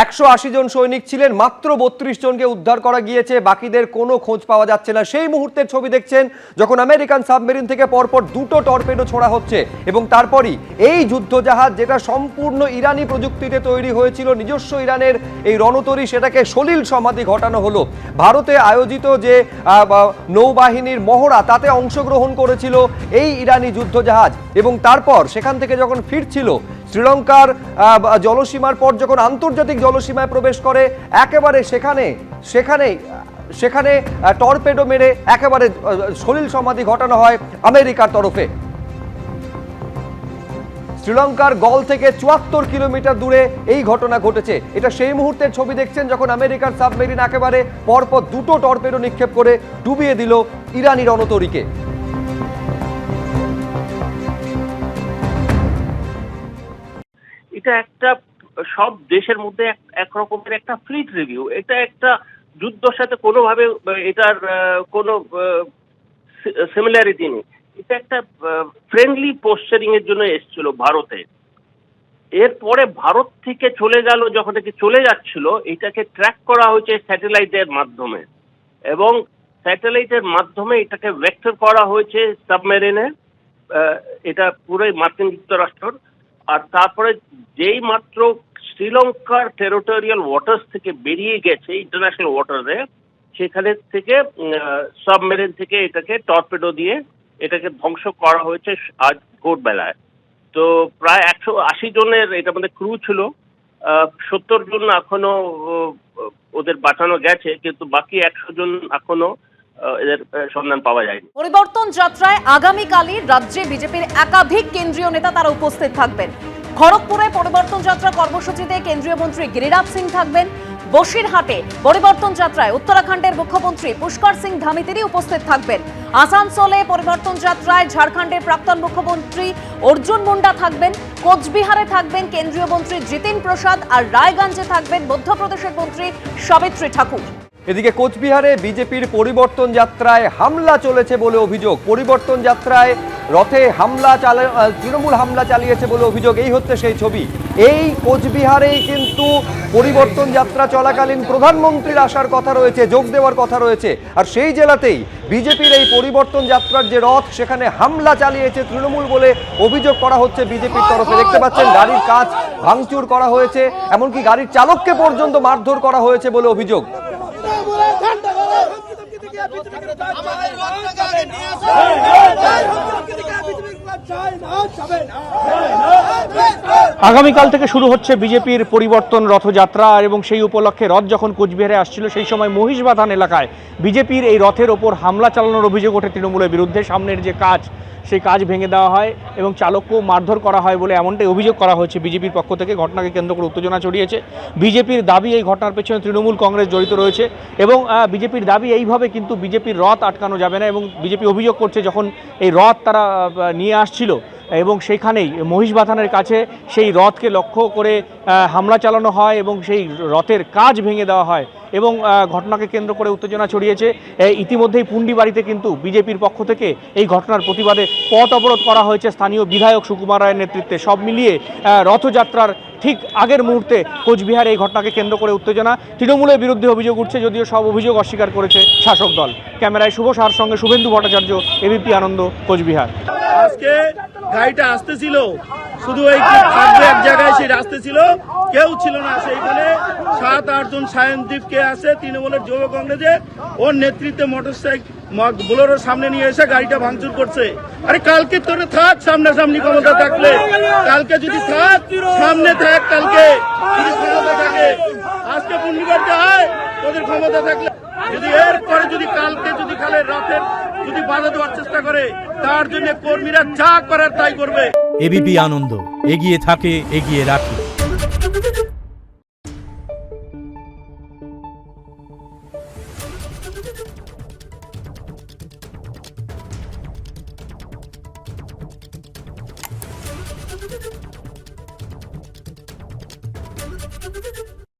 180 জন সৈনিক ছিলেন, মাত্র 32 জনকে উদ্ধার করা গিয়েছে, বাকিদের কোনো খোঁজ পাওয়া যাচ্ছে না। সেই মুহূর্তের ছবি দেখছেন যখন আমেরিকান সাবমেরিন থেকে পরপর দুটো টর্পেডো ছোড়া হচ্ছে এবং তারপরই এই যুদ্ধজাহাজ, যেটা সম্পূর্ণ ইরানি প্রযুক্তিতে তৈরি হয়েছিল, নিজস্ব ইরানের এই রণতরী, সেটাকে সলিল সমাধি ঘটানো হলো। ভারতে আয়োজিত যে নৌবাহিনীর মহড়া, তাতে অংশগ্রহণ করেছিল এই ইরানি যুদ্ধজাহাজ এবং তারপর সেখান থেকে যখন ফিরছিল শ্রীলঙ্কার জলসীমার পর যখন আন্তর্জাতিক জলসীমায় প্রবেশ করে, একেবারে সেখানে টর্পেডো মেরে একেবারে সলিল সমাধি ঘটানো হয় আমেরিকার তরফে। শ্রীলঙ্কার গল থেকে 74 কিলোমিটার দূরে এই ঘটনা ঘটেছে। এটা সেই মুহূর্তের ছবি দেখছেন যখন আমেরিকার সাবমেরিন একেবারে পরপর দুটো টর্পেডো নিক্ষেপ করে ডুবিয়ে দিল ইরানি রণতরীকে। এটা একটা সব দেশের মধ্যে এক রকমের একটা ফ্লিট রিভিউ। এটা একটা যুদ্ধের সাথে কোনোভাবে এটার কোনো সিমিলারিটি নেই। এটা একটা ফ্রেন্ডলি পোস্টারিং এর জন্য এসেছিল ভারতে। এরপরে ভারত থেকে চলে গেল, যখন এটি চলে যাচ্ছিল, এটাকে ট্র্যাক করা হয়েছে স্যাটেলাইটের মাধ্যমে এবং স্যাটেলাইটের মাধ্যমে এটাকে ভেক্টর করা হয়েছে সাবমেরিনে। এটা পুরোই মার্কিন যুক্তরাষ্ট্র। আর তারপরে যেই মাত্র শ্রীলঙ্কার টেরিটোরিয়াল ওয়াটার্স থেকে বেরিয়ে গেছে ইন্টারন্যাশনাল ওয়াটারে, সেখানে থেকে সাবমেরিন থেকে এটাকে টর্পেডো দিয়ে এটাকে ধ্বংস করা হয়েছে আজ ভোরবেলায়। তো প্রায় 180 জনের এটার মধ্যে ক্রু ছিল। 70 জন এখনো ওদের বাঁচানো গেছে, কিন্তু বাকি 100 জন এখনো এদের সন্ধান পাওয়া যায়নি। পরিবর্তন যাত্রায় আগামীকালই রাজ্যে বিজেপির একাধিক কেন্দ্রীয় নেতা তারা উপস্থিত থাকবেন। খড়গপুরে পরিবর্তন যাত্রা কর্মসূচিতে কেন্দ্রীয় মন্ত্রী গিরিরাজ সিং থাকবেন। বসিরহাটে পরিবর্তন যাত্রায় উত্তরাখণ্ডের মুখ্যমন্ত্রী পুষ্কর সিং ধামি তিনি উপস্থিত থাকবেন। আসানসোলে পরিবর্তন যাত্রায় ঝাড়খণ্ডের প্রাক্তন মুখ্যমন্ত্রী অর্জুন মুন্ডা থাকবেন। কোচবিহারে থাকবেন কেন্দ্রীয় মন্ত্রী জিতিন প্রসাদ, আর রায়গঞ্জে থাকবেন মধ্যপ্রদেশের মন্ত্রী সাবিত্রী ঠাকুর। এদিকে কোচবিহারে বিজেপির পরিবর্তন যাত্রায় হামলা চলেছে বলে অভিযোগ। পরিবর্তন যাত্রায় রথে তৃণমূল হামলা চালিয়েছে বলে অভিযোগ। এই হচ্ছে সেই ছবি। এই কোচবিহারেই কিন্তু পরিবর্তন যাত্রা চলাকালীন প্রধানমন্ত্রীর আসার কথা রয়েছে, যোগ দেওয়ার কথা রয়েছে, আর সেই জেলাতেই বিজেপির এই পরিবর্তন যাত্রার যে রথ, সেখানে হামলা চালিয়েছে তৃণমূল বলে অভিযোগ করা হচ্ছে বিজেপির তরফে। দেখতে পাচ্ছেন গাড়ির কাঁচ ভাঙচুর করা হয়েছে, এমনকি গাড়ির চালককে পর্যন্ত মারধর করা হয়েছে বলে অভিযোগ। আগামীকাল থেকে শুরু হচ্ছে বিজেপির পরিবর্তন রথযাত্রা এবং সেই উপলক্ষে রথ যখন কোচবিহারে আসছিল, সেই সময় মহিষবাথান এলাকায় বিজেপির এই রথের ওপর হামলা চালানোর অভিযোগ ওঠে তৃণমূলের বিরুদ্ধে। সামনের যে কাজ, সেই কাজ ভেঙে দেওয়া হয় এবং চালককেও মারধর করা হয় বলে এমনটাই অভিযোগ করা হয়েছে বিজেপির পক্ষ থেকে। ঘটনাকে কেন্দ্র করে উত্তেজনা ছড়িয়েছে। বিজেপির দাবি এই ঘটনার পেছনে তৃণমূল কংগ্রেস জড়িত রয়েছে এবং বিজেপির দাবি এইভাবে কিন্তু বিজেপির রথ আটকানো যাবে না। এবং বিজেপি অভিযোগ করছে যখন এই রথ তারা নিয়ে আসছিল এবং সেইখানেই মহিষবাথানের কাছে সেই রথকে লক্ষ্য করে হামলা চালানো হয় এবং সেই রথের কাজ ভেঙে দেওয়া হয় এবং ঘটনাকে কেন্দ্র করে উত্তেজনা ছড়িয়েছে। ইতিমধ্যেই পুন্ডিবাড়িতে কিন্তু বিজেপির পক্ষ থেকে এই ঘটনার প্রতিবাদে পথ অবরোধ করা হয়েছে স্থানীয় বিধায়ক সুকুমার রায়ের নেতৃত্বে। সব মিলিয়ে রথযাত্রার ঠিক আগের মুহূর্তে কোচবিহার এই ঘটনাকে কেন্দ্র করে উত্তেজনা। তৃণমূলের বিরুদ্ধে অভিযোগ উঠছে, যদিও সব অভিযোগ অস্বীকার করেছে শাসক দল। ক্যামেরায় শুভ সাহার সঙ্গে শুভেন্দু ভট্টাচার্য, এবিপি আনন্দ, কোচবিহার। আজকে গাড়িটা আসতেছিল, শুধু এই থাকবে এক জায়গায়, সেই রাস্তা ছিল, কেউ ছিল না। সেইখানে 7-8 জন সায়নদীপকে আসে তৃণমূলের যুব কংগ্রেসের, ওর নেতৃত্বে মোটরসাইকেল বোলেরোর সামনে নিয়ে এসে গাড়িটা ভাঙচুর করছে। আরে কালকে তোরে থাক সামনাসামনি ক্ষমতা থাকলে, কালকে যদি থাক সামনে থাক, কালকে যদি ক্ষমতা থাকে, আজকে পুণ্যবাড়িতে হয় তোদের ক্ষমতা থাকলে। যদি এরপরে যদি কালকে যদি খালে রাতের যদি বাধা দেওয়ার চেষ্টা করে, তার জন্য কর্মীরা যা করার তাই করবে। এবিপি আনন্দ, এগিয়ে থাকে, এগিয়ে রাখে। Thank you.